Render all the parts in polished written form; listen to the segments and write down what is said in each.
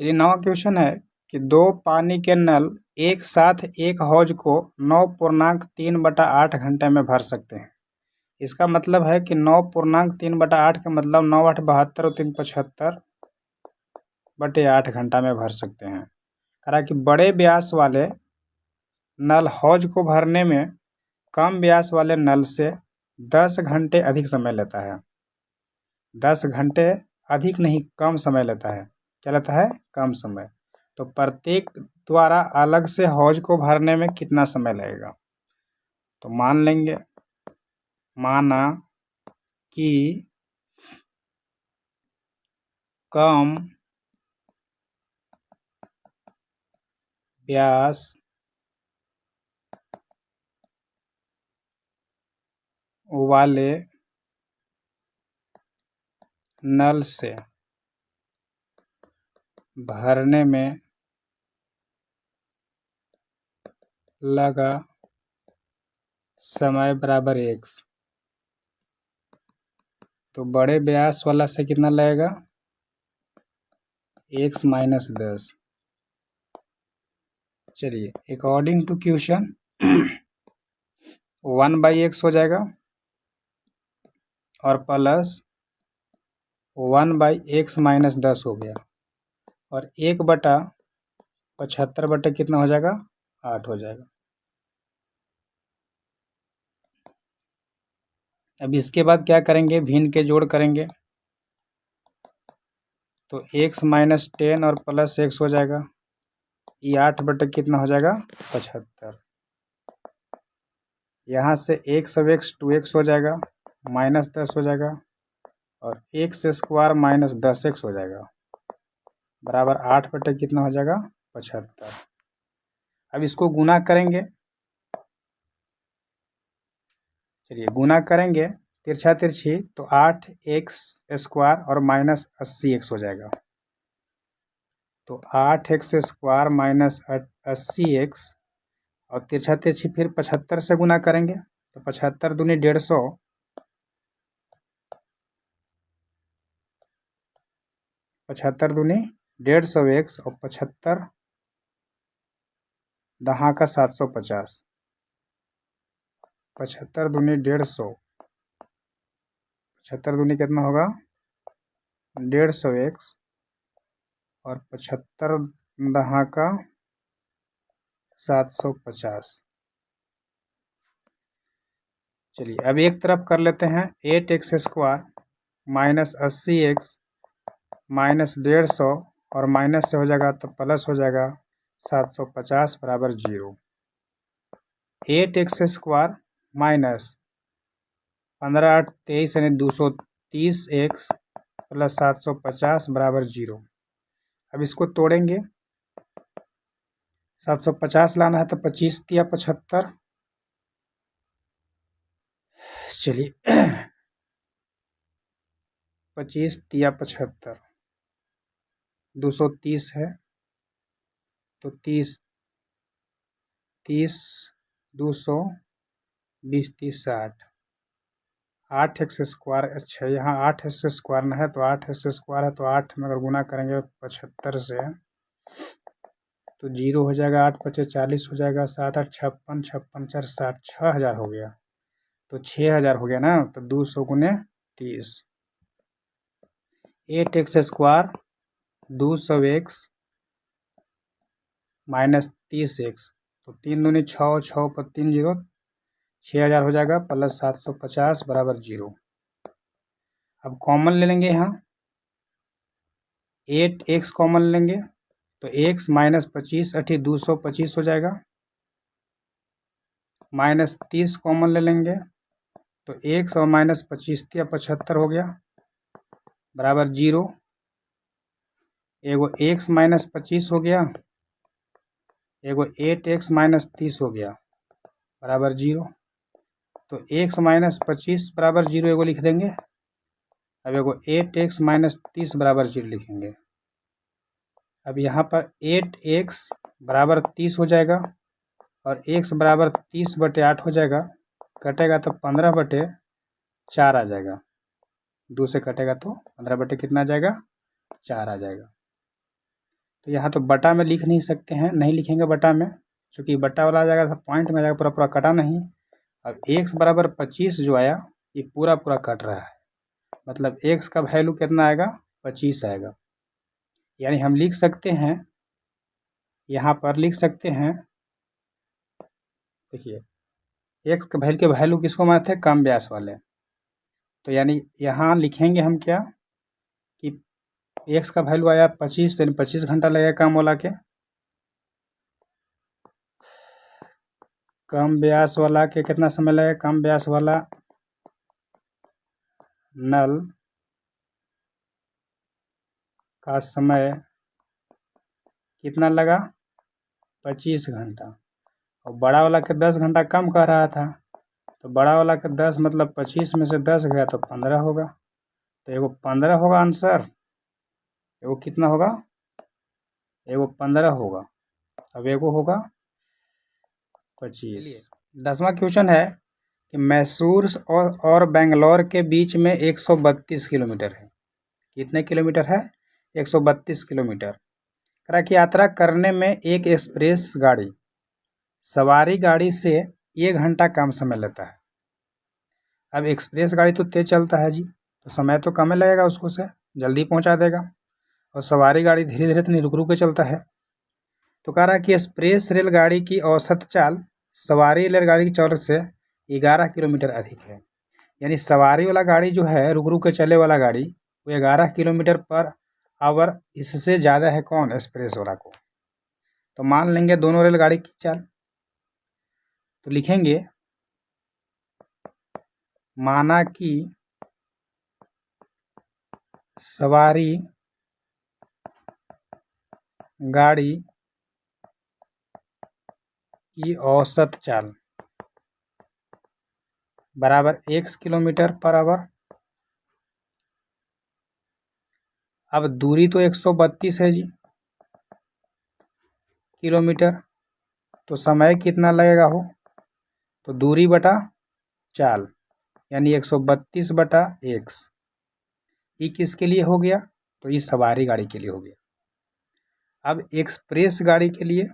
चलिए 9वां क्वेश्चन है कि दो पानी के नल एक साथ एक हौज को 9.3/8 घंटे में भर सकते हैं। इसका मतलब है कि 9.3/8 का मतलब 9 8 72 और 3 75/8 घंटा में भर सकते हैं। कहा कि बड़े व्यास वाले नल हौज को भरने में कम व्यास वाले नल से 10 घंटे अधिक समय लेता है। 10 घंटे अधिक नहीं, कम समय लेता है। क्या लेता है? कम समय। तो प्रत्येक द्वारा अलग से हौज को भरने में कितना समय लगेगा? तो मान लेंगे, माना कि कम व्यास वाले नल से भरने में लगा समय बराबर x। तो बड़े व्यास वाला से कितना लगेगा? x - 10। चलिए, अकॉर्डिंग टू क्वेश्चन 1/x हो जाएगा और प्लस 1/x - 10 हो गया और 1/75 कितना हो जाएगा? 8 हो जाएगा। अब इसके बाद क्या करेंगे? भिन्न के जोड़ करेंगे। तो x - 10 और प्लस x हो जाएगा। ये 8 कितना हो जाएगा? 75। यहाँ से x of x 2x हो जाएगा, -10 हो जाएगा और x² - 10x हो जाएगा बराबर 8 कितना हो जाएगा? 75। अब इसको गुना करेंगे। चलिए, गुना करेंगे तिरछा तिरछी तो 8x² और -80x हो जाएगा। तो 8x² - 80x और तिरछा तिरछी फिर 75 से गुना करेंगे तो 75 दूनी 150, 75 दूनी 150x और 75 दहा का 750, 75 दूनी 150, 75 दूनी कितना होगा? 150x और 75 दहा का 750। चलिए, अब एक तरफ कर लेते हैं 8x² - 80x -150 और माइनस से हो जाएगा तो प्लस हो जाएगा 750 बराबर 0। 8x² माइनस 15 8 23 यानी 230x प्लस 750 बराबर 0। अब इसको तोड़ेंगे। 750 लाना है तो 25 तिया 75। चलिए 25 तिया 75, 230 है तो 30 30 200 20 30 60, 8x²। अच्छा, यहाँ 8x² न है तो 8x² है तो 8 में अगर गुना करेंगे 75 से तो 0 हो जाएगा। 8 × 5 = 40 हो जाएगा। 7 8 56, 56 4 60, 6000 हो गया। तो 6000 हो गया ना। तो 200 × 30, 8x² 200x - 30x तो 3 दूनी 6, 6 पर 3 0, 6000 हो जाएगा प्लस 750 बराबर 0। अब कॉमन ले लेंगे। यहाँ 8x कॉमन लेंगे तो x - 25 = 225 हो जाएगा। -30 कॉमन ले लेंगे तो x और -25 तिया 75 हो गया बराबर 0। एगो x - 25 हो गया, एगो 8x - 30 हो गया बराबर 0। तो x - 25 बराबर 0 एगो लिख देंगे। अब एगो 8x - 30 बराबर 0 लिखेंगे। अब यहाँ पर 8x बराबर 30 हो जाएगा और x बराबर 30/8 हो जाएगा। कटेगा तो 15/4 आ जाएगा। 2 से कटेगा तो 15 बटे कितना आ जाएगा? 4 आ जाएगा। तो यहाँ तो बटा में लिख नहीं सकते हैं, नहीं लिखेंगे बटा में, क्योंकि बटा वाला आ जाएगा तो पॉइंट में आ जाएगा, पूरा पूरा कटा नहीं। अब x बराबर 25 जो आया ये पूरा पूरा कट रहा है, मतलब x का वैल्यू कितना आएगा, 25 आएगा। यानी हम लिख सकते हैं, यहाँ पर लिख सकते हैं, देखिए x के वैल्यू किसको मानते हैं, कम व्यास वाले। तो यानी यहाँ लिखेंगे हम क्या कि x का वैल्यू आया 25, तो यानी 25 घंटा लगेगा कम वाला के, कम व्यास वाला के कितना समय लगेगा, कम व्यास वाला नल का समय कितना लगा, 25 घंटा। और बड़ा वाला के 10 घंटा कम कह रहा था, तो बड़ा वाला के 10 मतलब 25 में से 10 गया तो 15 होगा। तो एगो 15 होगा आंसर, एगो कितना होगा, एगो 15 होगा, अब एगो होगा 25। 10वां क्वेश्चन है कि मैसूर और बेंगलोर के बीच में 132 किलोमीटर है। कितने किलोमीटर है, 132 किलोमीटर। करा कि यात्रा करने में एक एक्सप्रेस गाड़ी सवारी गाड़ी से 1 घंटा कम समय लेता है। अब एक्सप्रेस गाड़ी तो तेज चलता है जी, तो समय तो कम लगेगा उसको, से जल्दी पहुंचा देगा, और सवारी गाड़ी धीरे धीरे तो नहीं, रुक रुक के चलता है। तो कह रहा है कि एक्सप्रेस रेलगाड़ी की औसत चाल सवारी रेलगाड़ी की चाल से 11 किलोमीटर अधिक है। यानी सवारी वाला गाड़ी जो है, रुक रुक के चले वाला गाड़ी, वो 11 किलोमीटर पर आवर इससे ज़्यादा है कौन, एक्सप्रेस वाला को। तो मान लेंगे दोनों रेलगाड़ी की चाल, तो लिखेंगे माना कि सवारी गाड़ी की औसत चाल बराबर x किलोमीटर पर आवर। अब दूरी तो 132 है जी किलोमीटर, तो समय कितना लगेगा हो, तो दूरी बटा चाल, यानी 132 बटा x। ये किसके लिए हो गया, तो ये सवारी गाड़ी के लिए हो गया। अब एक्सप्रेस गाड़ी के लिए,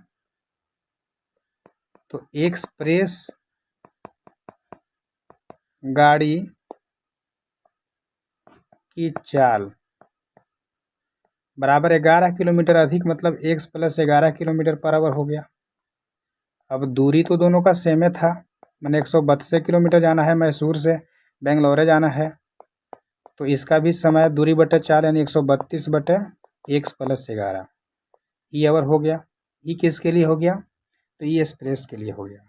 तो एक्सप्रेस गाड़ी की चाल बराबर 11 किलोमीटर अधिक, मतलब x plus 11 kilometre per hour हो गया। अब दूरी तो दोनों का सेम था, मैंने 132 किलोमीटर जाना है, मैसूर से बेंगलोर जाना है, तो इसका भी समय दूरी बटे चाल यानी 132 बटे x प्लस 11 ई आवर हो गया। ई किसके लिए हो गया, तो ई एक्सप्रेस के लिए हो गया।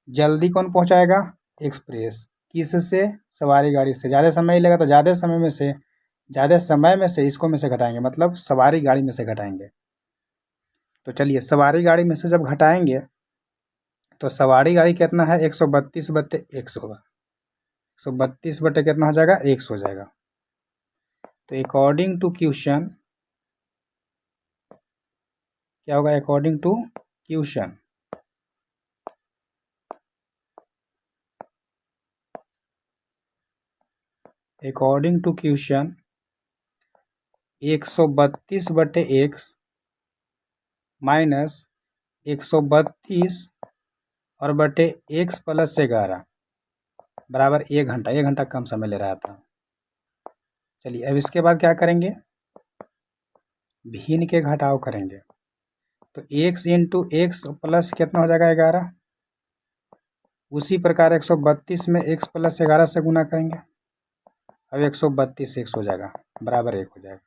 जल्दी कौन पहुंचाएगा, एक्सप्रेस। किससे, सवारी गाड़ी से। ज़्यादा समय ही लगा, तो ज़्यादा समय में से इसको में से घटाएंगे, मतलब सवारी गाड़ी में से घटाएंगे। तो चलिए सवारी गाड़ी में से जब घटाएंगे तो सवारी गाड़ी कितना है, 132 बटे x होगा, 132 बटे कितना हो जाएगा, x हो जाएगा। तो अकॉर्डिंग टू क्वेश्चन क्या होगा, according to question according to question 132 बटे x माइनस 132 और बटे x प्लस 11 बराबर 1 घंटा, 1 घंटा कम समय ले रहा था। चलिए अब इसके बाद क्या करेंगे, भिन्न के घटाव करेंगे। तो x इंटू एक्स प्लस कितना हो जाएगा, 11। उसी प्रकार 132 में x प्लस 11 से गुना करेंगे, अब 132 x हो जाएगा, बराबर 1 हो जाएगा।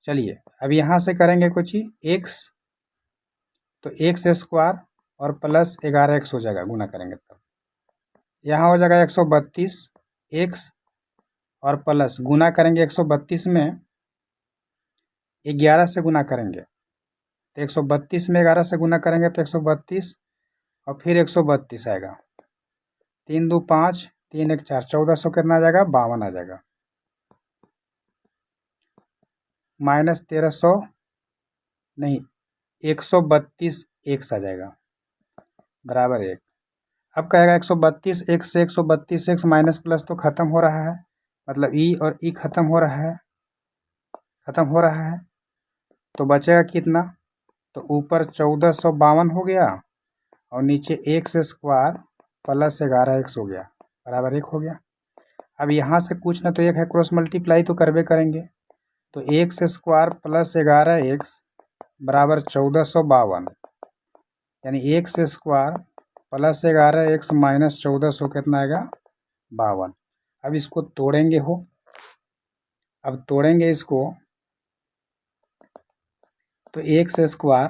चलिए अब यहाँ से करेंगे कुछ ही x, तो x स्क्वायर और प्लस 11x हो जाएगा, गुना करेंगे तब यहाँ हो जाएगा 132 x और प्लस गुना करेंगे 132 में 11 से गुना करेंगे, तो 132 में 11 से गुना करेंगे तो 132 और फिर 132 आएगा, 3 2 5 3 1 4 1400 कितना आ जाएगा, 52 आ जाएगा, माइनस 1300 नहीं 132 x आ जाएगा, बराबर 1। अब कहेगा 132 x से 132 x माइनस प्लस तो खत्म हो रहा है, मतलब ई और ई खत्म हो रहा है, तो बचेगा कितना, तो ऊपर 1452 हो गया और नीचे एक्स स्क्वायर प्लस 11x हो गया बराबर 1 हो गया। अब यहाँ से कुछ ना तो एक है, क्रॉस मल्टीप्लाई तो करबे करेंगे, तो एक्स स्क्वायर प्लस 11x बराबर 1452, यानी x square plus 11x minus 1400 कितना आएगा 52। अब इसको तोड़ेंगे हो, अब तोड़ेंगे इसको तो x square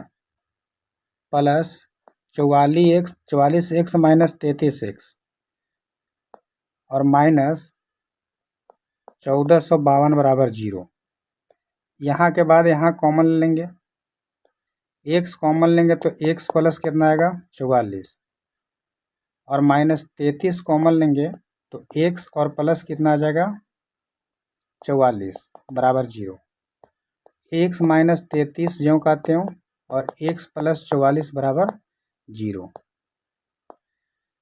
plus 44x minus 33x और माइनस 1452 बराबर 0। यहाँ के बाद यहाँ कॉमन लेंगे, x कॉमन लेंगे तो x प्लस कितना आएगा 44 और माइनस 33 कॉमन लेंगे तो x और प्लस कितना आ जाएगा 44 बराबर 0। x माइनस 33 ज्यों का त्यों और x प्लस 44 बराबर 0।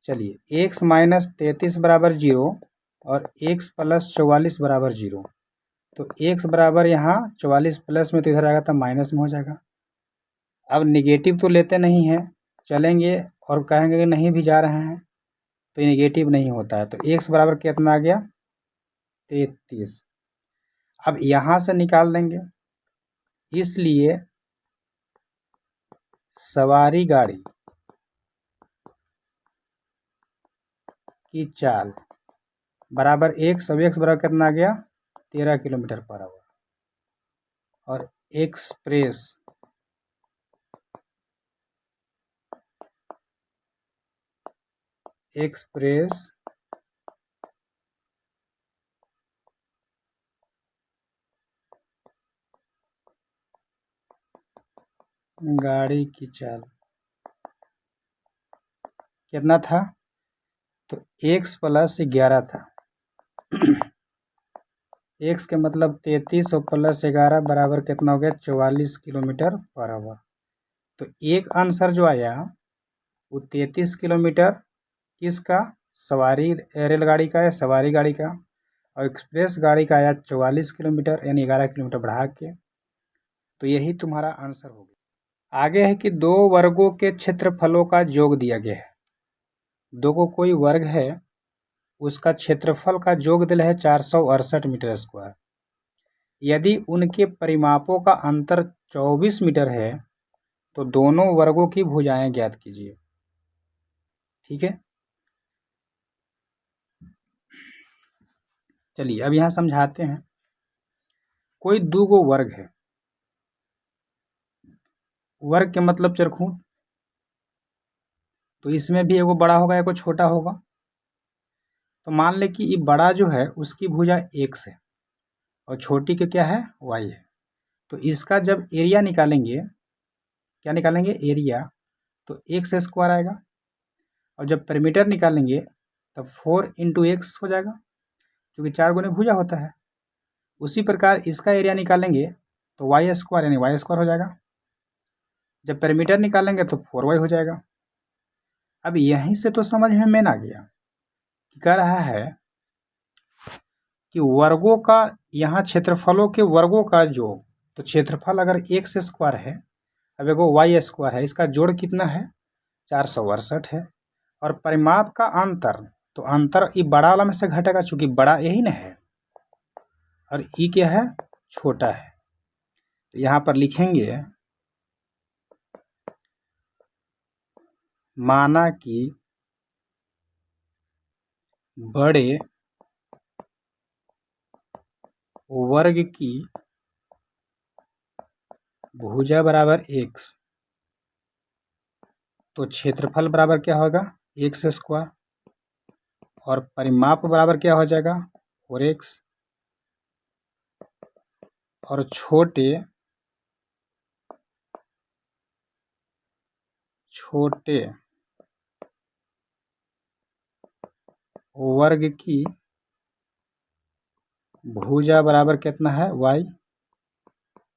चलिए x माइनस 33 बराबर 0 और x प्लस 44 बराबर 0, तो x बराबर यहाँ 44 प्लस में तो इधर आएगा तो माइनस में हो जाएगा। अब निगेटिव तो लेते नहीं हैं, चलेंगे और कहेंगे कि नहीं भी जा रहे हैं तो निगेटिव नहीं होता है, तो x बराबर कितना आ गया 33। अब यहाँ से निकाल देंगे, इसलिए सवारी गाड़ी की चाल बराबर x, अब x बराबर कितना आ गया 13 किलोमीटर पर आवर और एक्सप्रेस गाड़ी की चाल कितना था, तो x प्लस 11 था x के मतलब 33 और प्लस 11 बराबर कितना हो गया 44 किलोमीटर पर आवर। तो एक आंसर जो आया वो 33 किलोमीटर किसका, सवारी रेलगाड़ी का या सवारी गाड़ी का, और एक्सप्रेस गाड़ी का आया 44 किलोमीटर, यानी 11 किलोमीटर बढ़ा के। तो यही तुम्हारा आंसर हो गया। आगे है कि दो वर्गों के क्षेत्रफलों का योग दिया गया है। दो को कोई वर्ग है, उसका क्षेत्रफल का योग दिया है 468 मीटर स्क्वायर। यदि उनके परिमापों का अंतर 24 मीटर है तो दोनों वर्गों की भुजाएं ज्ञात कीजिए। ठीक है, चलिए अब यहां समझाते हैं। कोई दो गो वर्ग है, वर्ग के मतलब चरखूट, तो इसमें भी एगो बड़ा होगा एगो छोटा होगा। तो मान ले कि ये बड़ा जो है उसकी भुजा x है और छोटी के क्या है y है। तो इसका जब एरिया निकालेंगे, क्या निकालेंगे एरिया, तो x स्क्वायर आएगा और जब perimeter निकालेंगे तब 4 इंटू एक्स हो जाएगा, क्योंकि 4 गुने भुजा होता है। उसी प्रकार इसका एरिया निकालेंगे तो वाई स्क्वायर यानी वाई स्क्वायर हो जाएगा, जब perimeter निकालेंगे तो 4y हो जाएगा। अब यहीं से तो समझ में मेन आ गया कि कह रहा है कि वर्गों का, यहाँ क्षेत्रफलों के वर्गों का योग, तो क्षेत्रफल अगर एक्स स्क्वायर है, अब एगो वाई स्क्वायर है, इसका जोड़ कितना है 468 है, और परिमाप का अंतर, तो अंतर ई बड़ा वाला में से घटेगा, चूंकि बड़ा यही ना है और ई क्या है छोटा है। तो यहाँ पर लिखेंगे माना कि बड़े वर्ग की भुजा बराबर x, तो क्षेत्रफल बराबर क्या होगा एक्स स्क्वायर और परिमाप बराबर क्या हो जाएगा 4x, और छोटे वर्ग की भुजा बराबर कितना है y,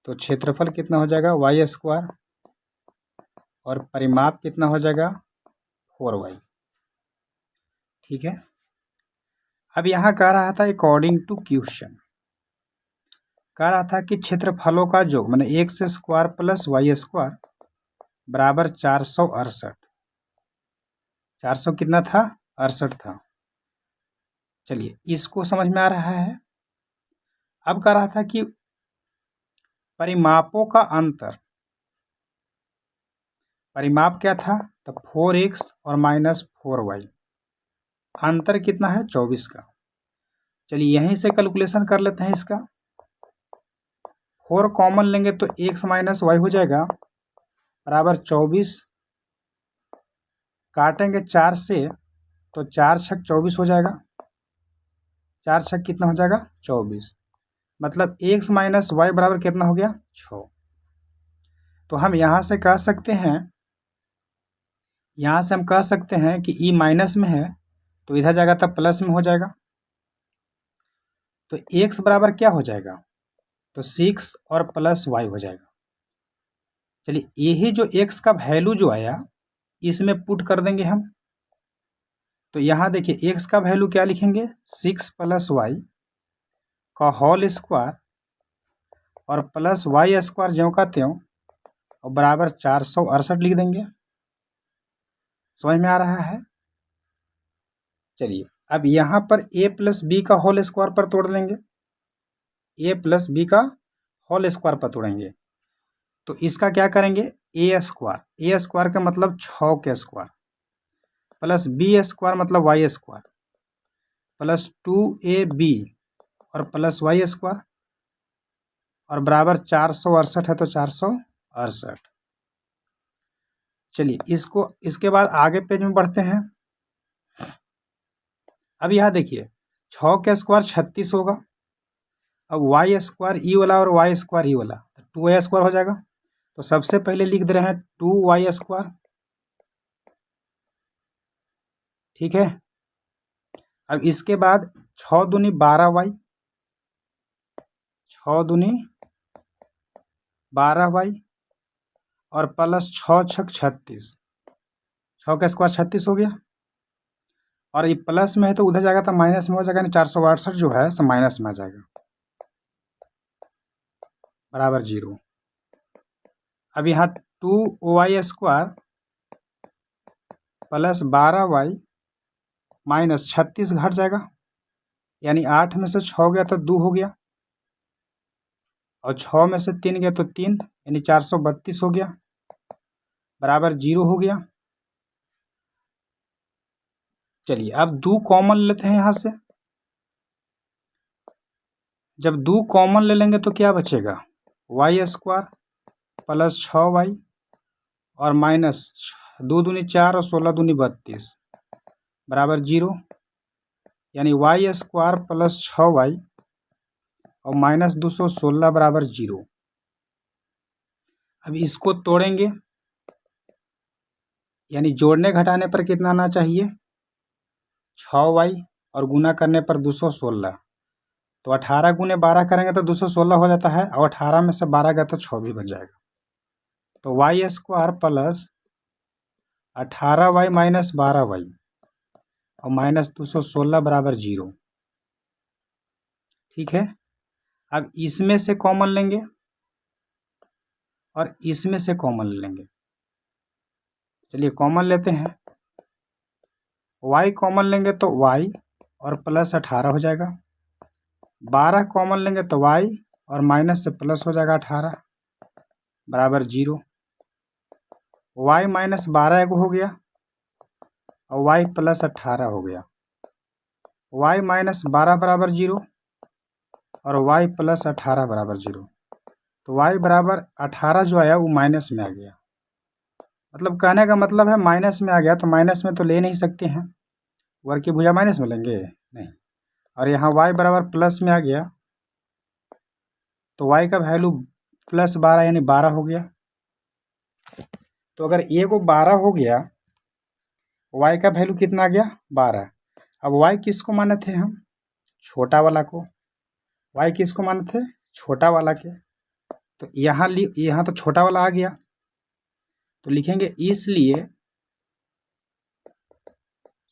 तो क्षेत्रफल कितना हो जाएगा y स्क्वायर और परिमाप कितना हो जाएगा 4y। ठीक है, अब यहाँ कह रहा था अकॉर्डिंग टू क्वेश्चन, कह रहा था कि क्षेत्रफलों का योग मैंने x square plus y square बराबर 468। 400 कितना था? 68 था। चलिए इसको समझ में आ रहा है। अब कह रहा था कि परिमापों का अंतर, परिमाप क्या था? तो 4x और -4y, अंतर कितना है? 24 का। चलिए यहीं से कैलकुलेशन कर लेते हैं इसका। 4 कॉमन लेंगे तो x - y हो जाएगा बराबर 24, काटेंगे 4 से तो 4 छक 24 हो जाएगा। 4 छक कितना हो जाएगा? 24। मतलब x - y बराबर कितना हो गया? 6। तो हम यहाँ से कह सकते हैं, कि e माइनस में है तो इधर जाएगा तब प्लस में हो जाएगा। तो x बराबर क्या हो जाएगा? तो 6 और प्लस y हो जाएगा। चलिए यही जो x का वैल्यू जो आया इसमें पुट कर देंगे हम। तो यहाँ देखिए x का वैल्यू क्या लिखेंगे? 6 प्लस y का होल स्क्वायर और प्लस वाई स्क्वायर ज्यों का त्यों और बराबर 468 लिख देंगे। समझ में आ रहा है? चलिए अब यहाँ पर a प्लस बी का होल स्क्वायर पर तोड़ लेंगे। a प्लस बी का होल स्क्वायर पर तोड़ेंगे तो इसका क्या करेंगे? ए स्क्वायर का मतलब 6 के स्क्वायर प्लस बी स्क्वायर मतलब वाई स्क्वायर प्लस 2ab और प्लस वाई स्क्वायर और बराबर 468 है तो 468। चलिए इसको इसके बाद आगे पेज में बढ़ते हैं। अब यहाँ देखिए 6 के स्क्वायर 36 होगा। अब वाई स्क्वायर ई वाला और वाई स्क्वायर ई वाला 2a स्क्वायर हो जाएगा। तो सबसे पहले लिख दे रहे हैं 2y स्क्वायर, ठीक है। अब इसके बाद 6 दूनी 12y, 6 दूनी 12y और प्लस 6 छक 36, 6 का स्क्वायर 36 हो गया। और ये प्लस में है तो उधर जाएगा तो माइनस में हो जाएगा, 468 जो है तो माइनस में आ जाएगा बराबर 0। अब यहाँ 2y square plus 12y minus 36 घट जाएगा, यानी 8 में से 6 गया तो 2 हो गया और 6 में से 3 गया तो 3, यानी 432 हो गया बराबर 0 हो गया। चलिए अब 2 कॉमन लेते हैं यहाँ से। जब 2 कॉमन ले लेंगे तो क्या बचेगा? वाई स्क्वायर प्लस 6y और माइनस 2 दूनी 4 और 16 दूनी 32 बराबर 0, यानी वाई स्क्वायर प्लस 6y और माइनस 216 बराबर 0। अब इसको तोड़ेंगे, यानी जोड़ने घटाने पर कितना आना चाहिए? 6y और गुना करने पर 216। तो 18 गुने 12 करेंगे तो 216 हो जाता है और 18 में से 12 गया तो 6 भी बच जाएगा। तो Y square plus 18y minus 12y और माइनस 216 बराबर 0, ठीक है। अब इसमें से कॉमन लेंगे और इसमें से कॉमन लेंगे। चलिए कॉमन लेते हैं। y कॉमन लेंगे तो y और प्लस 18 हो जाएगा। 12 कॉमन लेंगे तो y और माइनस से प्लस हो जाएगा 18 बराबर 0। y माइनस 12 एक हो गया और y प्लस 18 हो गया। y माइनस 12 बराबर 0 और y प्लस 18 बराबर 0। तो y बराबर 18 जो आया वो माइनस में आ गया। मतलब कहने का मतलब है माइनस में आ गया तो माइनस में तो ले नहीं सकते हैं, वर्ग की भुजा माइनस में लेंगे नहीं। और यहाँ y बराबर प्लस में आ गया तो y का वैल्यू प्लस 12 यानी 12 हो गया। तो अगर a को 12 हो गया, y का वैल्यू कितना आ गया? 12। अब y किसको माने थे हम? छोटा वाला को। y किसको माने थे? छोटा वाला के। तो यहाँ तो छोटा वाला आ गया तो लिखेंगे इसलिए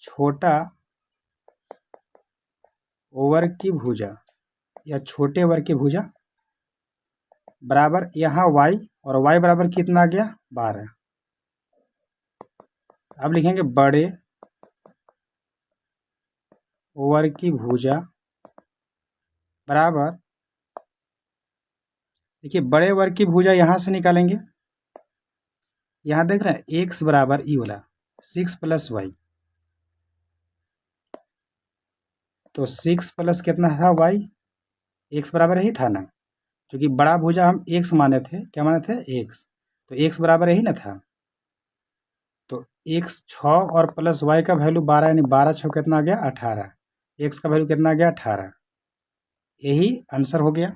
छोटा वर्ग की भुजा या छोटे वर्ग की भुजा बराबर यहाँ y, और y बराबर कितना आ गया 12। अब लिखेंगे बड़े वर्ग की भुजा बराबर, देखिए बड़े वर्ग की भुजा यहाँ से निकालेंगे, यहाँ देख रहे हैं x बराबर ई वाला 6 प्लस वाई, तो 6 प्लस कितना था y, x बराबर यही था ना, क्योंकि बड़ा भुजा हम x माने थे, क्या माने थे x, तो x बराबर यही ना था, तो x 6 और प्लस y का वैल्यू 12, यानी 12 6 कितना आ गया 18, x का वैल्यू कितना आ गया 18, यही आंसर हो गया।